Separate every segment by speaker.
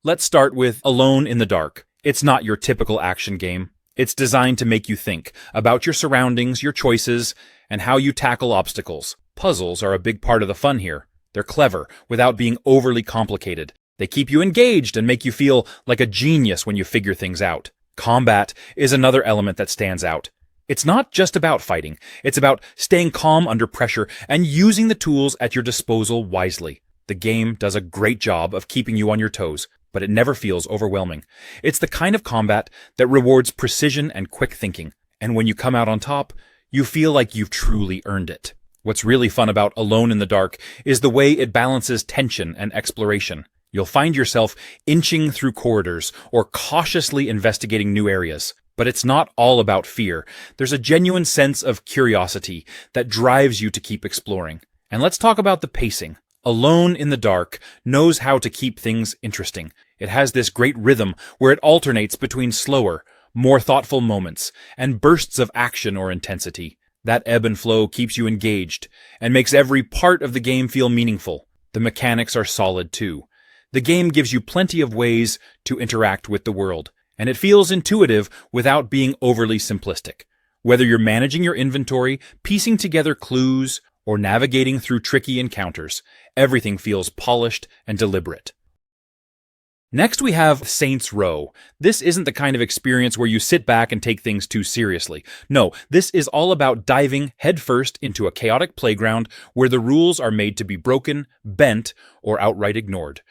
Speaker 1: Let's start with Alone in the Dark. It's not your typical action game. It's designed to make you think about your surroundings, your choices, and how you tackle obstacles. Puzzles are a big part of the fun here. They're clever without being overly complicated. They keep you engaged and make you feel like a genius when you figure things out. Combat is another element that stands out. It's not just about fighting. It's about staying calm under pressure and using the tools at your disposal wisely. The game does a great job of keeping you on your toes, but it never feels overwhelming. It's the kind of combat that rewards precision and quick thinking. And when you come out on top, you feel like you've truly earned it. What's really fun about Alone in the Dark is the way it balances tension and exploration. You'll find yourself inching through corridors or cautiously investigating new areas. But it's not all about fear. There's a genuine sense of curiosity that drives you to keep exploring. And let's talk about the pacing. Alone in the Dark knows how to keep things interesting. It has this great rhythm where it alternates between slower, more thoughtful moments and bursts of action or intensity. That ebb and flow keeps you engaged and makes every part of the game feel meaningful. The mechanics are solid too. The game gives you plenty of ways to interact with the world, and it feels intuitive without being overly simplistic. Whether you're managing your inventory, piecing together clues, or navigating through tricky encounters, everything feels polished and deliberate. Next we have Saints Row. This isn't the kind of experience where you sit back and take things too seriously. No, this is all about diving headfirst into a chaotic playground where the rules are made to be broken, bent, or outright ignored.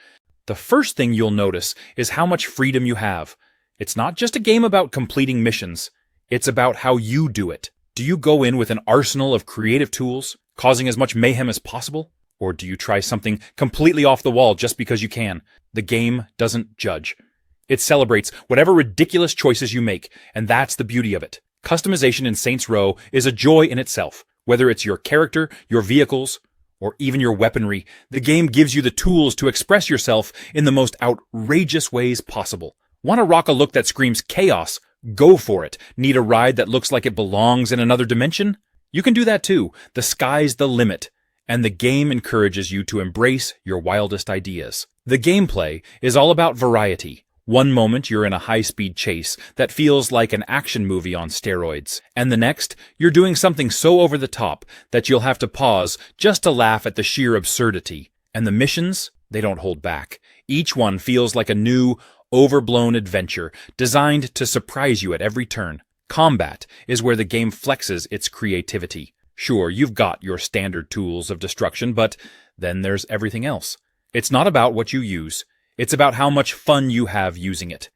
Speaker 1: The first thing you'll notice is how much freedom you have. It's not just a game about completing missions. It's about how you do it. Do you go in with an arsenal of creative tools, causing as much mayhem as possible? Or do you try something completely off the wall just because you can? The game doesn't judge. It celebrates whatever ridiculous choices you make, and that's the beauty of it. Customization in Saints Row is a joy in itself. Whether it's your character, your vehicles, or even your weaponry, the game gives you the tools to express yourself in the most outrageous ways possible. Want to rock a look that screams chaos? Go for it. Need a ride that looks like it belongs in another dimension? You can do that too. The sky's the limit, and the game encourages you to embrace your wildest ideas. The gameplay is all about variety. One moment you're in a high-speed chase that feels like an action movie on steroids, and the next you're doing something so over the top that you'll have to pause just to laugh at the sheer absurdity. And the missions, they don't hold back. Each one feels like a new, overblown adventure designed to surprise you at every turn. Combat is where the game flexes its creativity. Sure, you've got your standard tools of destruction, but then there's everything else. It's not about what you use. It's about how much fun you have using it.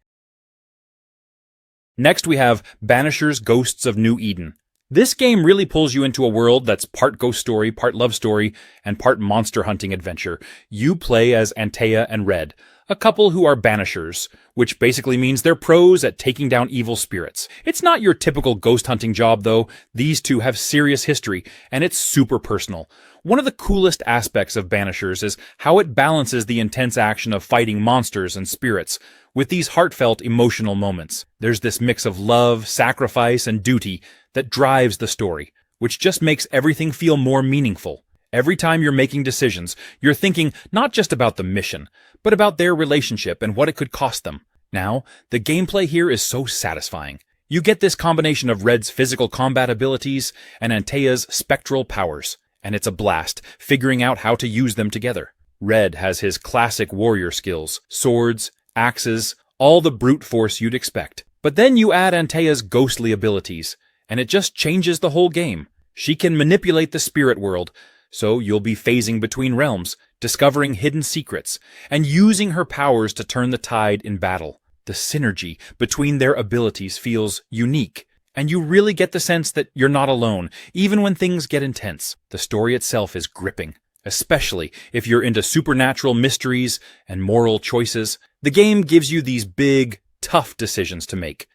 Speaker 1: Next we have Banisher's Ghosts of New Eden. This game really pulls you into a world that's part ghost story, part love story, and part monster hunting adventure. You play as Antea and Red, a couple who are banishers, which basically means they're pros at taking down evil spirits. It's not your typical ghost hunting job, though. These two have serious history, and it's super personal. One of the coolest aspects of Banishers is how it balances the intense action of fighting monsters and spirits with these heartfelt, emotional moments. There's this mix of love, sacrifice, and duty that drives the story, which just makes everything feel more meaningful. Every time you're making decisions, you're thinking not just about the mission, but about their relationship and what it could cost them. Now, the gameplay here is so satisfying. You get this combination of Red's physical combat abilities and Antea's spectral powers, and it's a blast figuring out how to use them together. Red has his classic warrior skills, swords, axes, all the brute force you'd expect. But then you add Antea's ghostly abilities, and it just changes the whole game. She can manipulate the spirit world, so you'll be phasing between realms, discovering hidden secrets, and using her powers to turn the tide in battle. The synergy between their abilities feels unique, and you really get the sense that you're not alone, even when things get intense. The story itself is gripping, especially if you're into supernatural mysteries and moral choices. The game gives you these big, tough decisions to make.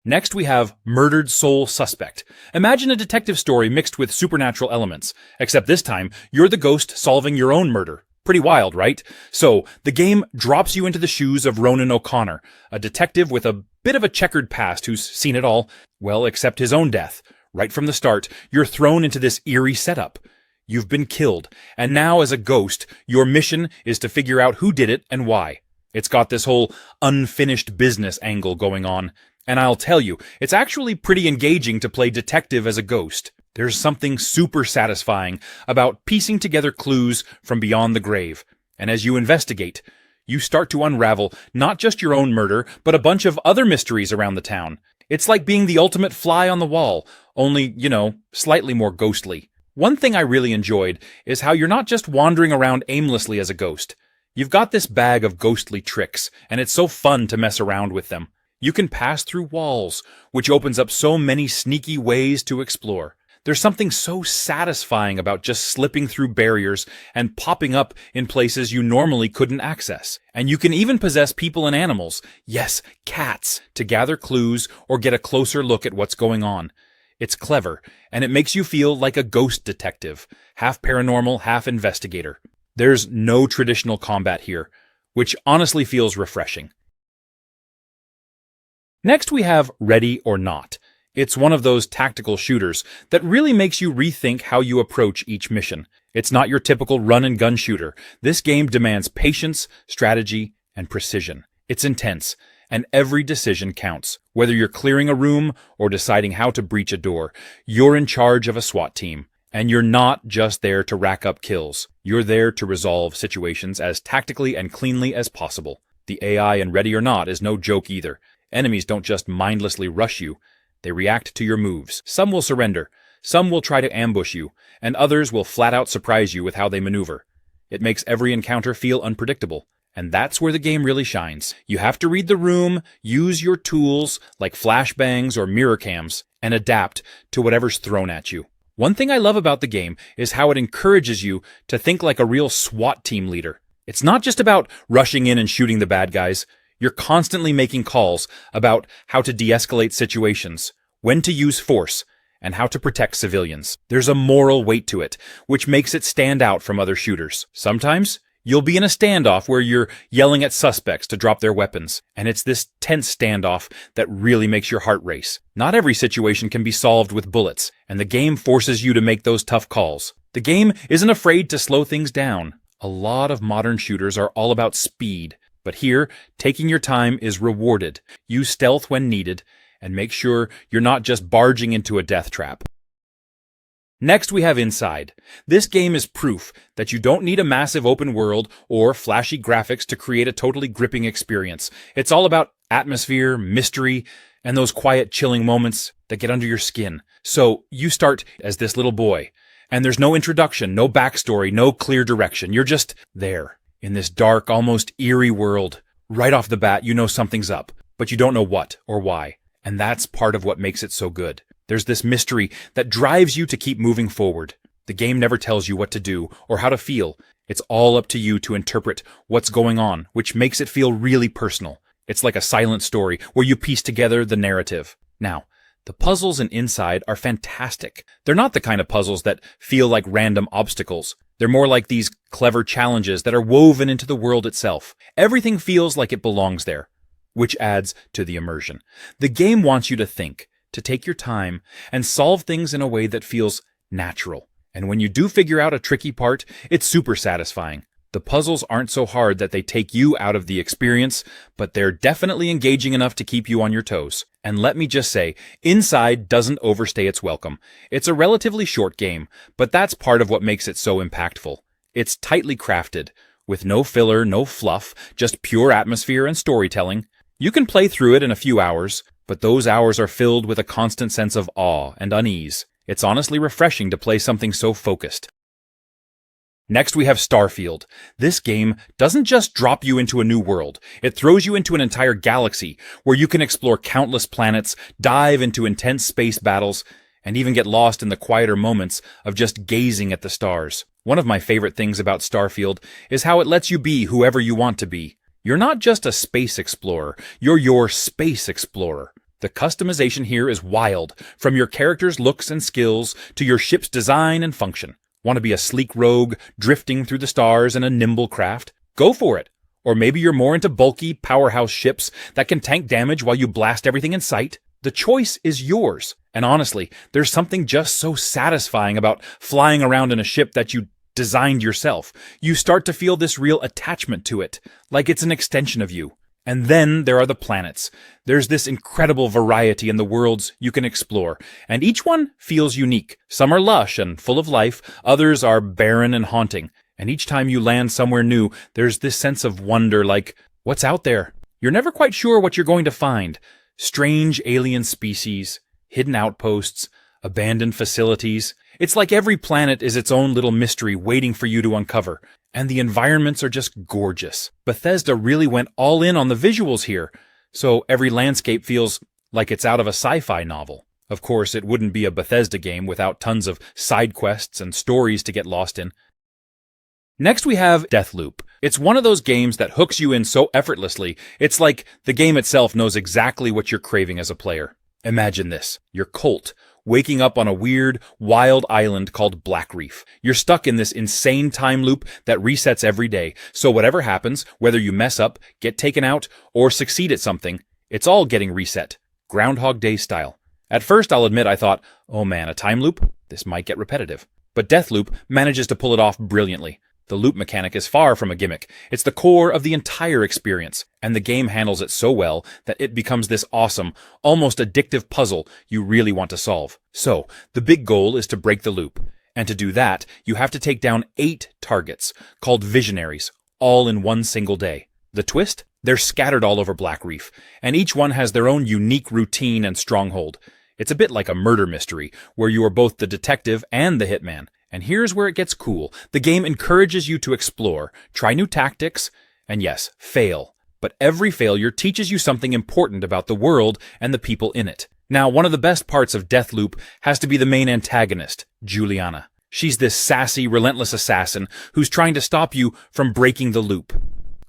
Speaker 1: Next we have Murdered Soul Suspect. Imagine a detective story mixed with supernatural elements, except this time you're the ghost solving your own murder. Pretty wild, right? So, the game drops you into the shoes of Ronan O'Connor, a detective with a bit of a checkered past who's seen it all, well, except his own death. Right from the start, you're thrown into this eerie setup. You've been killed, and now as a ghost, your mission is to figure out who did it and why. It's got this whole unfinished business angle going on, and I'll tell you, it's actually pretty engaging to play detective as a ghost. There's something super satisfying about piecing together clues from beyond the grave, and as you investigate, you start to unravel not just your own murder, but a bunch of other mysteries around the town. It's like being the ultimate fly on the wall, only, slightly more ghostly. One thing I really enjoyed is how you're not just wandering around aimlessly as a ghost. You've got this bag of ghostly tricks, and it's so fun to mess around with them. You can pass through walls, which opens up so many sneaky ways to explore. There's something so satisfying about just slipping through barriers and popping up in places you normally couldn't access. And you can even possess people and animals, yes, cats, to gather clues or get a closer look at what's going on. It's clever, and it makes you feel like a ghost detective, half paranormal, half investigator. There's no traditional combat here, which honestly feels refreshing. Next we have Ready or Not. It's one of those tactical shooters that really makes you rethink how you approach each mission. It's not your typical run-and-gun shooter. This game demands patience, strategy, and precision. It's intense, and every decision counts. Whether you're clearing a room or deciding how to breach a door, you're in charge of a SWAT team. And you're not just there to rack up kills. You're there to resolve situations as tactically and cleanly as possible. The AI in Ready or Not is no joke either. Enemies don't just mindlessly rush you. They react to your moves. Some will surrender, some will try to ambush you, and others will flat out surprise you with how they maneuver. It makes every encounter feel unpredictable, and that's where the game really shines. You have to read the room, use your tools like flashbangs or mirror cams, and adapt to whatever's thrown at you. One thing I love about the game is how it encourages you to think like a real SWAT team leader. It's not just about rushing in and shooting the bad guys. You're constantly making calls about how to de-escalate situations, when to use force, and how to protect civilians. There's a moral weight to it, which makes it stand out from other shooters. Sometimes, you'll be in a standoff where you're yelling at suspects to drop their weapons, and it's this tense standoff that really makes your heart race. Not every situation can be solved with bullets, and the game forces you to make those tough calls. The game isn't afraid to slow things down. A lot of modern shooters are all about speed. But here, taking your time is rewarded. Use stealth when needed, and make sure you're not just barging into a death trap. Next we have Inside. This game is proof that you don't need a massive open world or flashy graphics to create a totally gripping experience. It's all about atmosphere, mystery, and those quiet, chilling moments that get under your skin. So you start as this little boy, and there's no introduction, no backstory, no clear direction. You're just there. In this dark, almost eerie world, right off the bat, you know something's up, but you don't know what or why. And that's part of what makes it so good. There's this mystery that drives you to keep moving forward. The game never tells you what to do or how to feel. It's all up to you to interpret what's going on, which makes it feel really personal. It's like a silent story where you piece together the narrative. Now, the puzzles in Inside are fantastic. They're not the kind of puzzles that feel like random obstacles. They're more like these clever challenges that are woven into the world itself. Everything feels like it belongs there, which adds to the immersion. The game wants you to think, to take your time, and solve things in a way that feels natural. And when you do figure out a tricky part, it's super satisfying. The puzzles aren't so hard that they take you out of the experience, but they're definitely engaging enough to keep you on your toes. And let me just say, Inside doesn't overstay its welcome. It's a relatively short game, but that's part of what makes it so impactful. It's tightly crafted, with no filler, no fluff, just pure atmosphere and storytelling. You can play through it in a few hours, but those hours are filled with a constant sense of awe and unease. It's honestly refreshing to play something so focused. Next we have Starfield. This game doesn't just drop you into a new world. It throws you into an entire galaxy where you can explore countless planets, dive into intense space battles, and even get lost in the quieter moments of just gazing at the stars. One of my favorite things about Starfield is how it lets you be whoever you want to be. You're not just a space explorer, you're your space explorer. The customization here is wild, from your character's looks and skills to your ship's design and function. Want to be a sleek rogue drifting through the stars in a nimble craft? Go for it. Or maybe you're more into bulky, powerhouse ships that can tank damage while you blast everything in sight. The choice is yours. And honestly, there's something just so satisfying about flying around in a ship that you designed yourself. You start to feel this real attachment to it, like it's an extension of you. And then there are the planets. There's this incredible variety in the worlds you can explore, and each one feels unique. Some are lush and full of life, others are barren and haunting. And each time you land somewhere new, there's this sense of wonder, like, what's out there? You're never quite sure what you're going to find. Strange alien species, hidden outposts, abandoned facilities. It's like every planet is its own little mystery waiting for you to uncover. And the environments are just gorgeous. Bethesda really went all in on the visuals here, so every landscape feels like it's out of a sci-fi novel. Of course, it wouldn't be a Bethesda game without tons of side quests and stories to get lost in. Next we have Deathloop. It's one of those games that hooks you in so effortlessly, it's like the game itself knows exactly what you're craving as a player. Imagine this. You're Colt, waking up on a weird, wild island called Black Reef. You're stuck in this insane time loop that resets every day, so whatever happens, whether you mess up, get taken out, or succeed at something, it's all getting reset. Groundhog Day style. At first, I'll admit I thought, oh man, a time loop? This might get repetitive. But Deathloop manages to pull it off brilliantly. The loop mechanic is far from a gimmick. It's the core of the entire experience, and the game handles it so well that it becomes this awesome, almost addictive puzzle you really want to solve. So, the big goal is to break the loop, and to do that, you have to take down 8 targets, called Visionaries, all in one single day. The twist? They're scattered all over Black Reef, and each one has their own unique routine and stronghold. It's a bit like a murder mystery, where you are both the detective and the hitman. And here's where it gets cool. The game encourages you to explore, try new tactics, and yes, fail. But every failure teaches you something important about the world and the people in it. Now, one of the best parts of Deathloop has to be the main antagonist, Juliana. She's this sassy, relentless assassin who's trying to stop you from breaking the loop.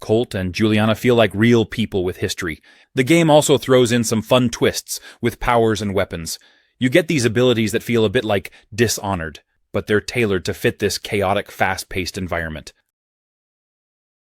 Speaker 1: Colt and Juliana feel like real people with history. The game also throws in some fun twists with powers and weapons. You get these abilities that feel a bit like Dishonored, but they're tailored to fit this chaotic, fast-paced environment.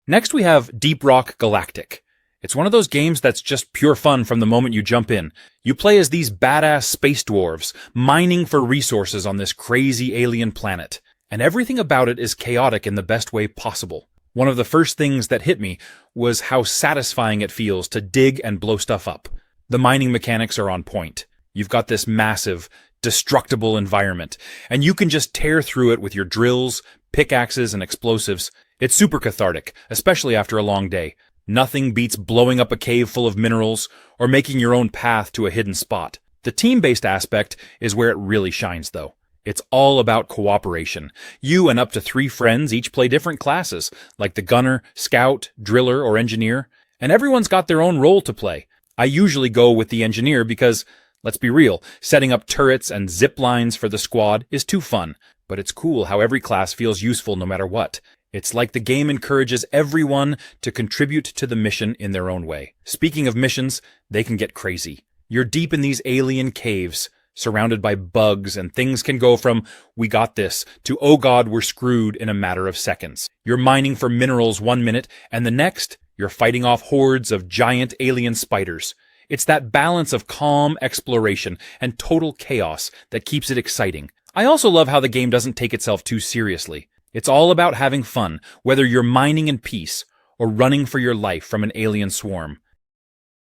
Speaker 1: Next we have Deep Rock Galactic. It's one of those games that's just pure fun from the moment you jump in. You play as these badass space dwarves, mining for resources on this crazy alien planet. And everything about it is chaotic in the best way possible. One of the first things that hit me was how satisfying it feels to dig and blow stuff up. The mining mechanics are on point. You've got this massive, destructible environment, and you can just tear through it with your drills, pickaxes, and explosives. It's super cathartic, especially after a long day. Nothing beats blowing up a cave full of minerals or making your own path to a hidden spot. The team-based aspect is where it really shines, though. It's all about cooperation. You and up to 3 friends each play different classes, like the gunner, scout, driller, or engineer, and everyone's got their own role to play. I usually go with the engineer because, let's be real, setting up turrets and zip lines for the squad is too fun, but it's cool how every class feels useful no matter what. It's like the game encourages everyone to contribute to the mission in their own way. Speaking of missions, they can get crazy. You're deep in these alien caves, surrounded by bugs, and things can go from, we got this, to, oh god, we're screwed in a matter of seconds. You're mining for minerals one minute, and the next, you're fighting off hordes of giant alien spiders. It's that balance of calm exploration and total chaos that keeps it exciting. I also love how the game doesn't take itself too seriously. It's all about having fun, whether you're mining in peace or running for your life from an alien swarm.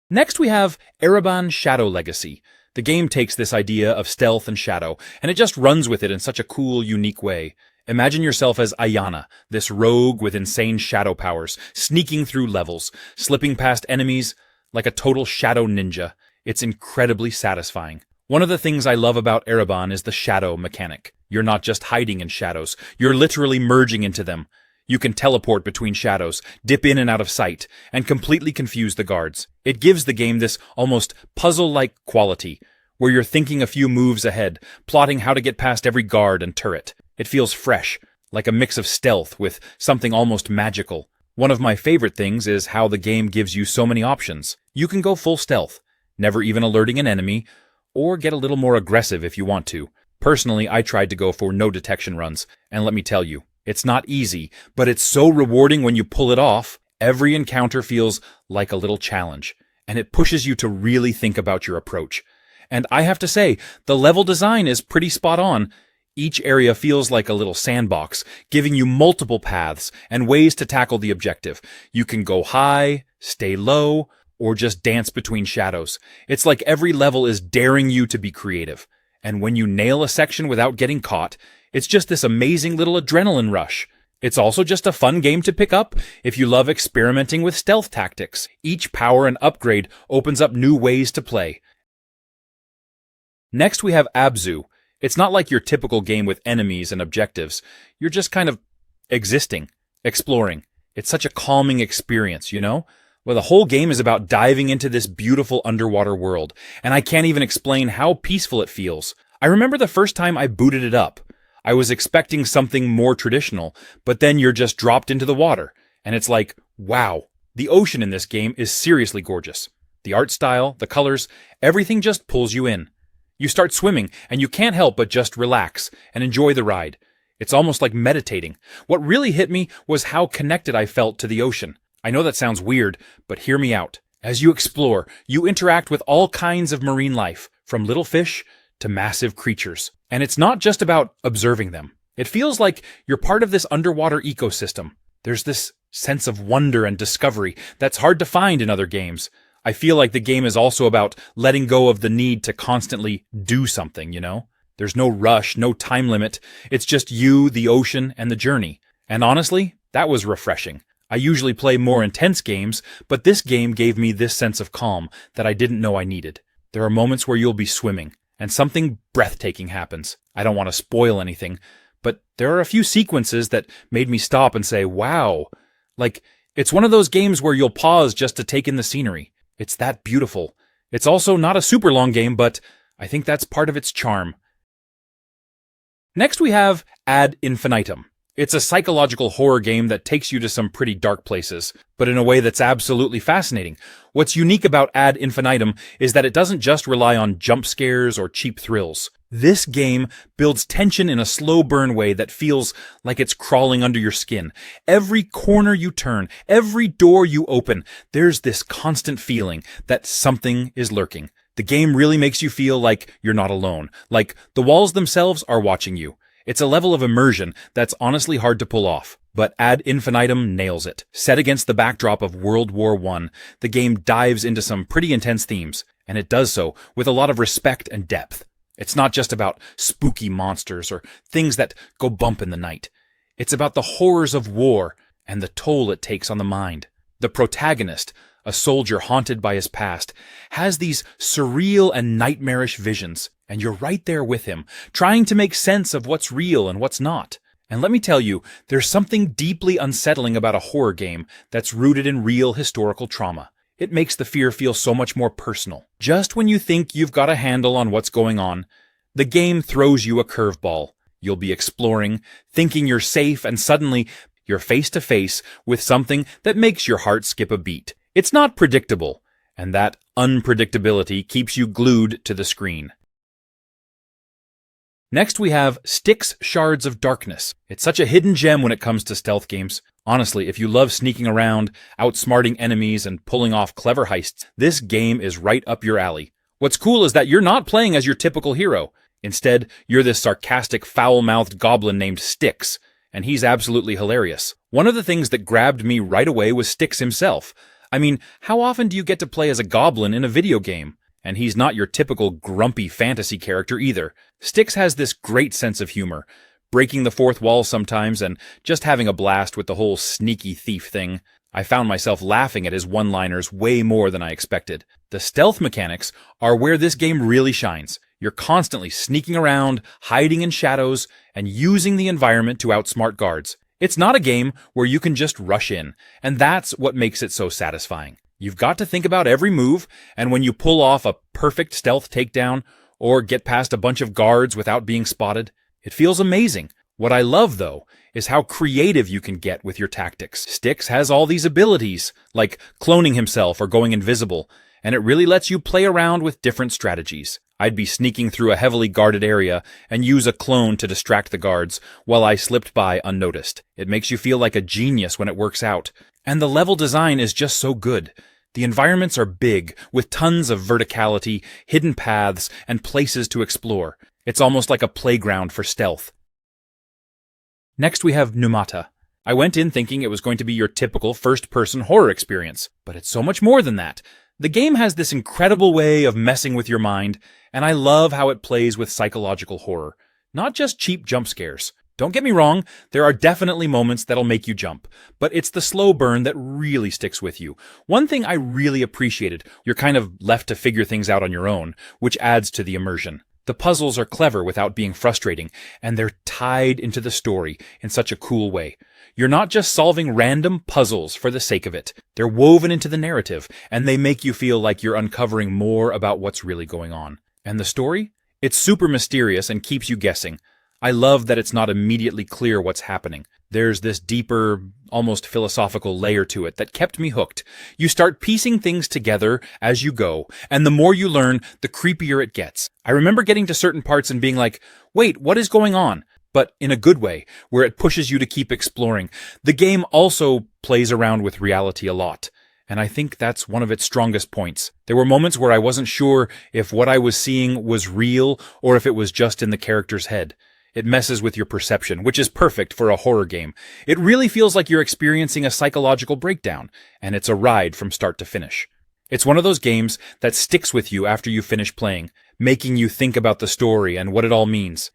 Speaker 1: Next we have Ereban Shadow Legacy. The game takes this idea of stealth and shadow, and it just runs with it in such a cool, unique way. Imagine yourself as Ayana, this rogue with insane shadow powers, sneaking through levels, slipping past enemies like a total shadow ninja. It's incredibly satisfying. One of the things I love about Ereban is the shadow mechanic. You're not just hiding in shadows, you're literally merging into them. You can teleport between shadows, dip in and out of sight, and completely confuse the guards. It gives the game this almost puzzle-like quality, where you're thinking a few moves ahead, plotting how to get past every guard and turret. It feels fresh, like a mix of stealth with something almost magical. One of my favorite things is how the game gives you so many options. You can go full stealth, never even alerting an enemy, or get a little more aggressive if you want to. Personally, I tried to go for no detection runs, and let me tell you, it's not easy, but it's so rewarding when you pull it off. Every encounter feels like a little challenge, and it pushes you to really think about your approach. And I have to say, the level design is pretty spot on. Each area feels like a little sandbox, giving you multiple paths and ways to tackle the objective. You can go high, stay low, or just dance between shadows. It's like every level is daring you to be creative. And when you nail a section without getting caught, it's just this amazing little adrenaline rush. It's also just a fun game to pick up if you love experimenting with stealth tactics. Each power and upgrade opens up new ways to play. Next we have Abzu. It's not like your typical game with enemies and objectives. You're just kind of existing, exploring. It's such a calming experience, you know? Well, the whole game is about diving into this beautiful underwater world, and I can't even explain how peaceful it feels. I remember the first time I booted it up. I was expecting something more traditional, but then you're just dropped into the water, and it's like, wow, the ocean in this game is seriously gorgeous. The art style, the colors, everything just pulls you in. You start swimming, and you can't help but just relax and enjoy the ride. It's almost like meditating. What really hit me was how connected I felt to the ocean. I know that sounds weird, but hear me out. As you explore, you interact with all kinds of marine life, from little fish to massive creatures. And it's not just about observing them. It feels like you're part of this underwater ecosystem. There's this sense of wonder and discovery that's hard to find in other games. I feel like the game is also about letting go of the need to constantly do something, you know? There's no rush, no time limit. It's just you, the ocean, and the journey. And honestly, that was refreshing. I usually play more intense games, but this game gave me this sense of calm that I didn't know I needed. There are moments where you'll be swimming, and something breathtaking happens. I don't want to spoil anything, but there are a few sequences that made me stop and say, wow. Like, it's one of those games where you'll pause just to take in the scenery. It's that beautiful. It's also not a super long game, but I think that's part of its charm. Next we have Ad Infinitum. It's a psychological horror game that takes you to some pretty dark places, but in a way that's absolutely fascinating. What's unique about Ad Infinitum is that it doesn't just rely on jump scares or cheap thrills. This game builds tension in a slow burn way that feels like it's crawling under your skin. Every corner you turn, every door you open, there's this constant feeling that something is lurking. The game really makes you feel like you're not alone, like the walls themselves are watching you. It's a level of immersion that's honestly hard to pull off, but Ad Infinitum nails it. Set against the backdrop of World War I, the game dives into some pretty intense themes, and it does so with a lot of respect and depth. It's not just about spooky monsters or things that go bump in the night. It's about the horrors of war and the toll it takes on the mind. The protagonist, a soldier haunted by his past, has these surreal and nightmarish visions, and you're right there with him, trying to make sense of what's real and what's not. And let me tell you, there's something deeply unsettling about a horror game that's rooted in real historical trauma. It makes the fear feel so much more personal. Just when you think you've got a handle on what's going on, the game throws you a curveball. You'll be exploring, thinking you're safe, and suddenly you're face to face with something that makes your heart skip a beat. It's not predictable, and that unpredictability keeps you glued to the screen. Next we have Styx Shards of Darkness. It's such a hidden gem when it comes to stealth games. Honestly, if you love sneaking around, outsmarting enemies, and pulling off clever heists, this game is right up your alley. What's cool is that you're not playing as your typical hero. Instead, you're this sarcastic, foul-mouthed goblin named Styx, and he's absolutely hilarious. One of the things that grabbed me right away was Styx himself. I mean, how often do you get to play as a goblin in a video game? And he's not your typical grumpy fantasy character either. Styx has this great sense of humor, breaking the fourth wall sometimes and just having a blast with the whole sneaky thief thing. I found myself laughing at his one-liners way more than I expected. The stealth mechanics are where this game really shines. You're constantly sneaking around, hiding in shadows, and using the environment to outsmart guards. It's not a game where you can just rush in, and that's what makes it so satisfying. You've got to think about every move, and when you pull off a perfect stealth takedown, or get past a bunch of guards without being spotted, it feels amazing. What I love, though, is how creative you can get with your tactics. Styx has all these abilities, like cloning himself or going invisible, and it really lets you play around with different strategies. I'd be sneaking through a heavily guarded area and use a clone to distract the guards while I slipped by unnoticed. It makes you feel like a genius when it works out. And the level design is just so good. The environments are big, with tons of verticality, hidden paths, and places to explore. It's almost like a playground for stealth. Next we have Numata. I went in thinking it was going to be your typical first-person horror experience, but it's so much more than that. The game has this incredible way of messing with your mind, and I love how it plays with psychological horror. Not just cheap jump scares. Don't get me wrong, there are definitely moments that'll make you jump, but it's the slow burn that really sticks with you. One thing I really appreciated, you're kind of left to figure things out on your own, which adds to the immersion. The puzzles are clever without being frustrating, and they're tied into the story in such a cool way. You're not just solving random puzzles for the sake of it. They're woven into the narrative, and they make you feel like you're uncovering more about what's really going on. And the story? It's super mysterious and keeps you guessing. I love that it's not immediately clear what's happening. There's this deeper, almost philosophical layer to it that kept me hooked. You start piecing things together as you go, and the more you learn, the creepier it gets. I remember getting to certain parts and being like, wait, what is going on? But in a good way, where it pushes you to keep exploring. The game also plays around with reality a lot, and I think that's one of its strongest points. There were moments where I wasn't sure if what I was seeing was real or if it was just in the character's head. It messes with your perception, which is perfect for a horror game. It really feels like you're experiencing a psychological breakdown, and it's a ride from start to finish. It's one of those games that sticks with you after you finish playing, making you think about the story and what it all means.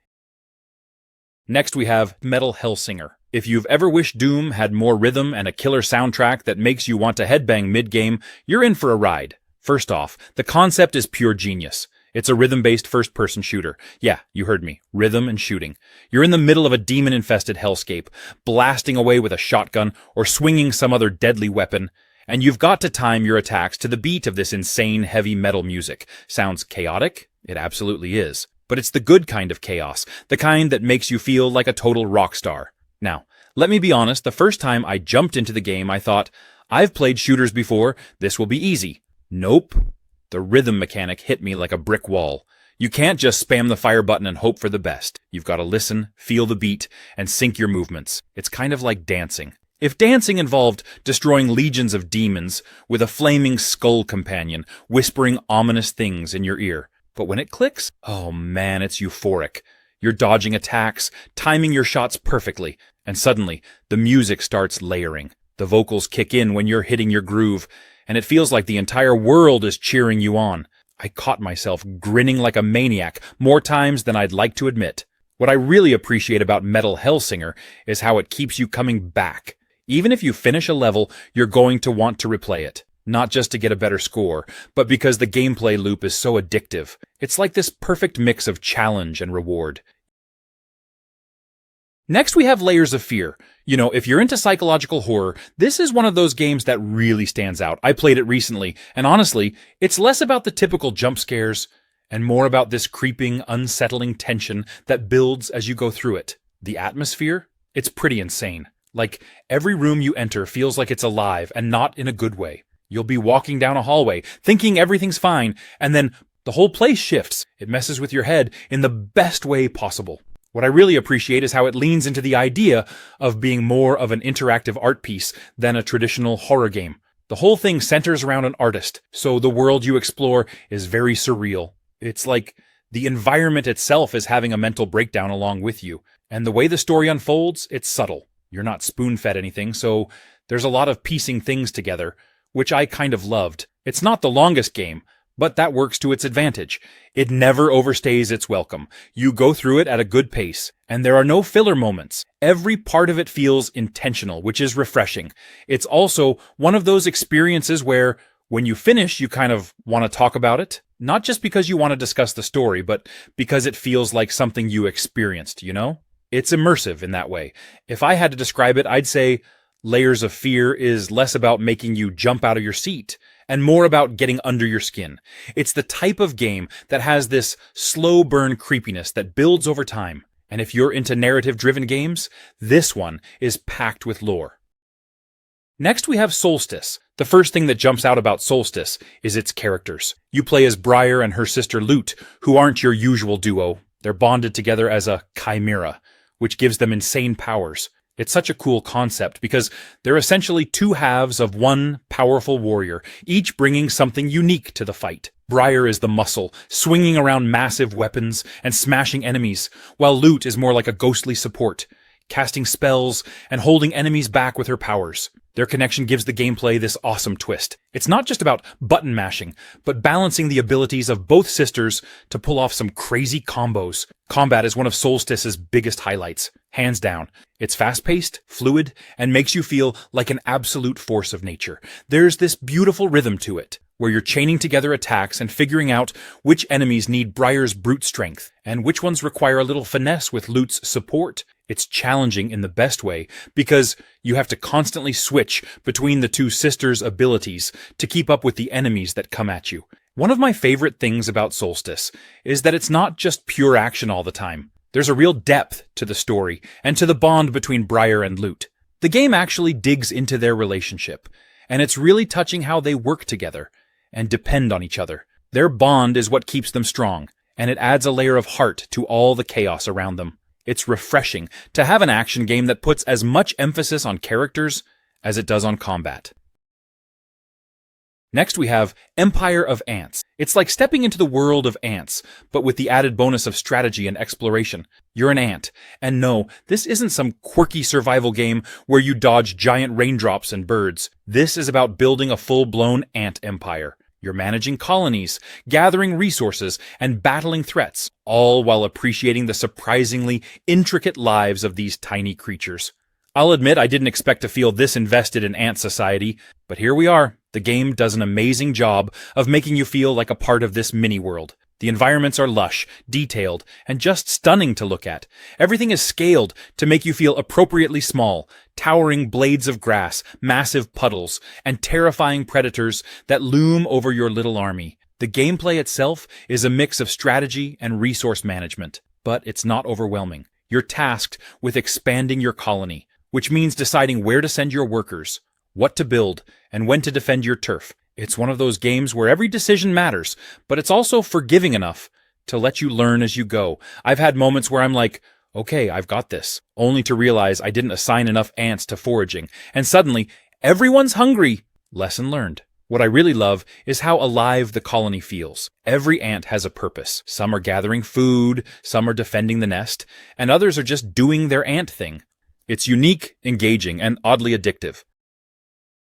Speaker 1: Next we have Metal Hellsinger. If you've ever wished Doom had more rhythm and a killer soundtrack that makes you want to headbang mid-game, you're in for a ride. First off, the concept is pure genius. It's a rhythm-based first-person shooter. Yeah, you heard me. Rhythm and shooting. You're in the middle of a demon-infested hellscape, blasting away with a shotgun or swinging some other deadly weapon, and you've got to time your attacks to the beat of this insane heavy metal music. Sounds chaotic? It absolutely is. But it's the good kind of chaos, the kind that makes you feel like a total rock star. Now, let me be honest, the first time I jumped into the game, I thought, I've played shooters before, this will be easy. Nope. The rhythm mechanic hit me like a brick wall. You can't just spam the fire button and hope for the best. You've got to listen, feel the beat, and sync your movements. It's kind of like dancing. If dancing involved destroying legions of demons with a flaming skull companion whispering ominous things in your ear. But when it clicks, oh man, it's euphoric. You're dodging attacks, timing your shots perfectly, and suddenly the music starts layering. The vocals kick in when you're hitting your groove, and it feels like the entire world is cheering you on. I caught myself grinning like a maniac more times than I'd like to admit. What I really appreciate about Metal Hellsinger is how it keeps you coming back. Even if you finish a level, you're going to want to replay it. Not just to get a better score, but because the gameplay loop is so addictive. It's like this perfect mix of challenge and reward. Next we have Layers of Fear. You know, if you're into psychological horror, this is one of those games that really stands out. I played it recently, and honestly, it's less about the typical jump scares and more about this creeping, unsettling tension that builds as you go through it. The atmosphere? It's pretty insane. Like, every room you enter feels like it's alive, and not in a good way. You'll be walking down a hallway, thinking everything's fine, and then the whole place shifts. It messes with your head in the best way possible. What I really appreciate is how it leans into the idea of being more of an interactive art piece than a traditional horror game. The whole thing centers around an artist, so the world you explore is very surreal. It's like the environment itself is having a mental breakdown along with you. And the way the story unfolds, it's subtle. You're not spoon-fed anything, so there's a lot of piecing things together, which I kind of loved. It's not the longest game, but that works to its advantage. It never overstays its welcome. You go through it at a good pace, and there are no filler moments. Every part of it feels intentional, which is refreshing. It's also one of those experiences where, when you finish, you kind of want to talk about it. Not just because you want to discuss the story, but because it feels like something you experienced, you know? It's immersive in that way. If I had to describe it, I'd say Layers of Fear is less about making you jump out of your seat and more about getting under your skin. It's the type of game that has this slow burn creepiness that builds over time. And if you're into narrative-driven games, this one is packed with lore. Next we have Solstice. The first thing that jumps out about Solstice is its characters. You play as Briar and her sister Lute, who aren't your usual duo. They're bonded together as a chimera, which gives them insane powers. It's such a cool concept because they're essentially two halves of one powerful warrior, each bringing something unique to the fight. Briar is the muscle, swinging around massive weapons and smashing enemies, while Lute is more like a ghostly support, casting spells and holding enemies back with her powers. Their connection gives the gameplay this awesome twist. It's not just about button mashing, but balancing the abilities of both sisters to pull off some crazy combos. Combat is one of Solstice's biggest highlights, hands down. It's fast-paced, fluid, and makes you feel like an absolute force of nature. There's this beautiful rhythm to it, where you're chaining together attacks and figuring out which enemies need Briar's brute strength, and which ones require a little finesse with Lute's support. It's challenging in the best way, because you have to constantly switch between the two sisters' abilities to keep up with the enemies that come at you. One of my favorite things about Solstice is that it's not just pure action all the time. There's a real depth to the story, and to the bond between Briar and Lute. The game actually digs into their relationship, and it's really touching how they work together and depend on each other. Their bond is what keeps them strong, and it adds a layer of heart to all the chaos around them. It's refreshing to have an action game that puts as much emphasis on characters as it does on combat. Next we have Empire of Ants. It's like stepping into the world of ants, but with the added bonus of strategy and exploration. You're an ant, and no, this isn't some quirky survival game where you dodge giant raindrops and birds. This is about building a full-blown ant empire. You're managing colonies, gathering resources, and battling threats, all while appreciating the surprisingly intricate lives of these tiny creatures. I'll admit I didn't expect to feel this invested in ant society, but here we are. The game does an amazing job of making you feel like a part of this mini-world. The environments are lush, detailed, and just stunning to look at. Everything is scaled to make you feel appropriately small, towering blades of grass, massive puddles, and terrifying predators that loom over your little army. The gameplay itself is a mix of strategy and resource management, but it's not overwhelming. You're tasked with expanding your colony, which means deciding where to send your workers, what to build, and when to defend your turf. It's one of those games where every decision matters, but it's also forgiving enough to let you learn as you go. I've had moments where I'm like, okay, I've got this, only to realize I didn't assign enough ants to foraging, and suddenly, everyone's hungry. Lesson learned. What I really love is how alive the colony feels. Every ant has a purpose. Some are gathering food, some are defending the nest, and others are just doing their ant thing. It's unique, engaging, and oddly addictive.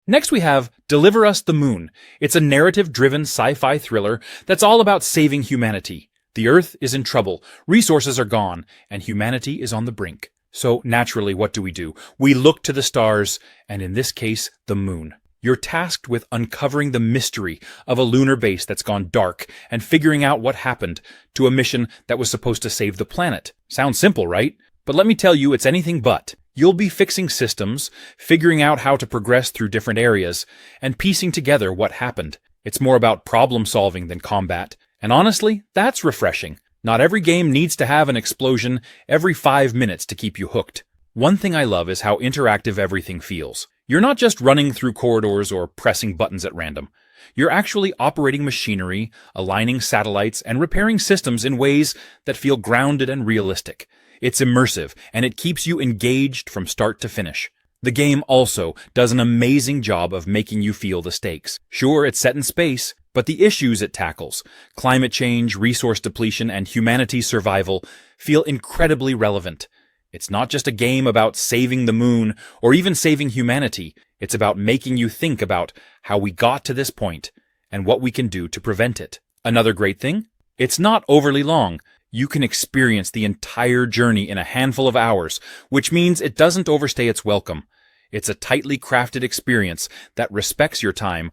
Speaker 1: Next we have Deliver Us the Moon. It's a narrative-driven sci-fi thriller that's all about saving humanity. The Earth is in trouble, resources are gone, and humanity is on the brink. So naturally, what do? We look to the stars, and in this case, the moon. You're tasked with uncovering the mystery of a lunar base that's gone dark and figuring out what happened to a mission that was supposed to save the planet. Sounds simple, right? But let me tell you, it's anything but. You'll be fixing systems, figuring out how to progress through different areas, and piecing together what happened. It's more about problem solving than combat, and honestly, that's refreshing. Not every game needs to have an explosion every 5 minutes to keep you hooked. One thing I love is how interactive everything feels. You're not just running through corridors or pressing buttons at random. You're actually operating machinery, aligning satellites, and repairing systems in ways that feel grounded and realistic. It's immersive, and it keeps you engaged from start to finish. The game also does an amazing job of making you feel the stakes. Sure, it's set in space, but the issues it tackles, climate change, resource depletion, and humanity's survival, feel incredibly relevant. It's not just a game about saving the moon or even saving humanity. It's about making you think about how we got to this point and what we can do to prevent it. Another great thing? It's not overly long. You can experience the entire journey in a handful of hours, which means it doesn't overstay its welcome. It's a tightly crafted experience that respects your time.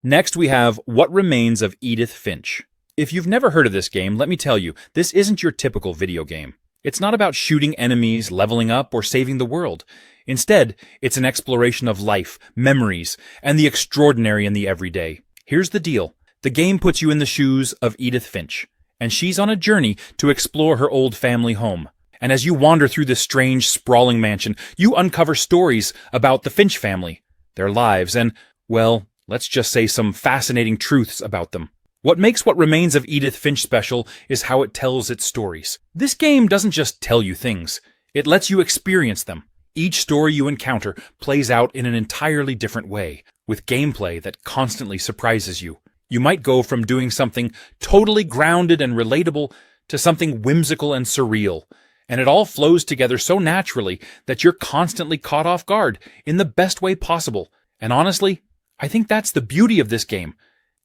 Speaker 1: Next, we have What Remains of Edith Finch. If you've never heard of this game, let me tell you, this isn't your typical video game. It's not about shooting enemies, leveling up, or saving the world. Instead, it's an exploration of life, memories, and the extraordinary in the everyday. Here's the deal. The game puts you in the shoes of Edith Finch, and she's on a journey to explore her old family home. And as you wander through this strange, sprawling mansion, you uncover stories about the Finch family, their lives, and, well, let's just say some fascinating truths about them. What makes What Remains of Edith Finch special is how it tells its stories. This game doesn't just tell you things. It lets you experience them. Each story you encounter plays out in an entirely different way, with gameplay that constantly surprises you. You might go from doing something totally grounded and relatable to something whimsical and surreal, and it all flows together so naturally that you're constantly caught off guard in the best way possible. And honestly, I think that's the beauty of this game.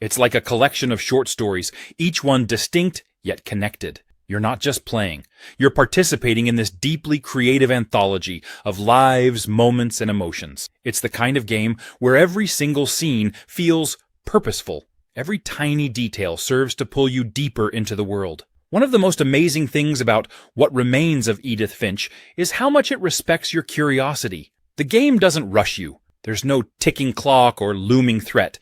Speaker 1: It's like a collection of short stories, each one distinct yet connected. You're not just playing. You're participating in this deeply creative anthology of lives, moments, and emotions. It's the kind of game where every single scene feels purposeful. Every tiny detail serves to pull you deeper into the world. One of the most amazing things about what remains of Edith Finch is how much it respects your curiosity. The game doesn't rush you. There's no ticking clock or looming threat.